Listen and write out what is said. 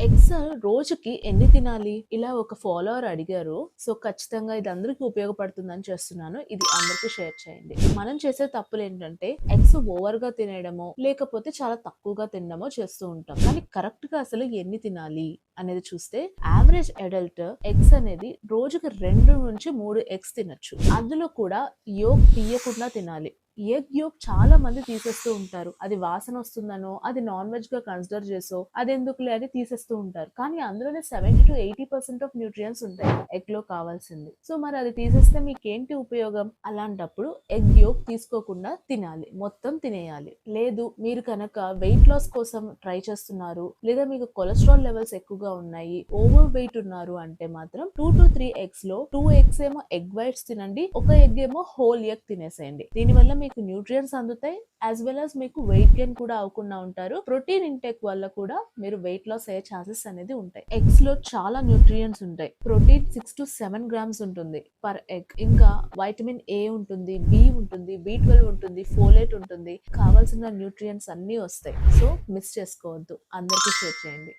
Eggs రోజుకి ఎన్ని తినాలి? ఇలా ఒక ఫాలోవర్ అడిగారు. సో, ఖచ్చితంగా ఇది అందరికి ఉపయోగపడుతుందని చేస్తున్నాను. ఇది అందరికి షేర్ చేయండి. మనం చేసే తప్పులేంటంటే ఎగ్స్ ఓవర్‌గా తినేయడమో, లేకపోతే చాలా తక్కువగా తినడమో చేస్తూ ఉంటాం. కానీ కరెక్ట్‌గా అసలు ఎన్ని తినాలి అనేది చూస్తే యావరేజ్ అడల్ట్ ఎగ్స్ అనేది రోజుకి 2-3 ఎగ్స్ తినొచ్చు. అందులో కూడా యోక్ తీయకుండా తినాలి. ఎగ్ యోక్ చాలా మంది తీసేస్తూ ఉంటారు. అది వాసన వస్తుందనో, అది నాన్ వెజ్ గా కన్సిడర్ చేసో, అదెందుకులే అని తీసేస్తూ ఉంటారు. కానీ అందులోనే 70-80% ఆఫ్ న్యూట్రియన్స్ ఉంటాయి ఎగ్ లో కావాల్సింది. సో మరి అది తీసేస్తే మీకేంటి ఉపయోగం? అలాంటప్పుడు ఎగ్ యోక్ తీసుకోకుండా తినాలి, మొత్తం తినేయాలి. లేదు మీరు కనుక వెయిట్ లాస్ కోసం ట్రై చేస్తున్నారు, లేదా మీకు కొలెస్ట్రాల్ లెవెల్స్ ఎక్కువగా ఉన్నాయి, ఓవర్ వెయిట్ ఉన్నారు అంటే మాత్రం 2-3 ఎగ్స్ లో 2 ఎగ్స్ ఏమో ఎగ్ వైట్స్ తినండి, ఒక ఎగ్ ఏమో హోల్ ఎగ్ తినేసేయండి. దీనివల్ల మీకు న్యూట్రియన్స్ అందుతాయి, యాజ్ వెల్ as మీకు వెయిట్ గెయిన్ కూడా అవ్వకుండా ఉంటారు. ప్రోటీన్ ఇంటేక్ వల్ల కూడా మీరు వెయిట్ లాస్ అయ్యే ఛాన్సెస్ అనేది ఉంటాయి. ఎగ్స్ లో చాలా న్యూట్రియన్స్ ఉంటాయి. ప్రోటీన్ 6-7 గ్రామ్స్ ఉంటుంది పర్ ఎగ్. ఇంకా వైటమిన్ ఏ ఉంటుంది, బి ఉంటుంది, B12 ఉంటుంది, ఫోలేట్ ఉంటుంది. కావాల్సిన న్యూట్రియన్స్ అన్ని వస్తాయి. సో మిస్ చేసుకోవద్దు. అందరికీ షేర్ చేయండి.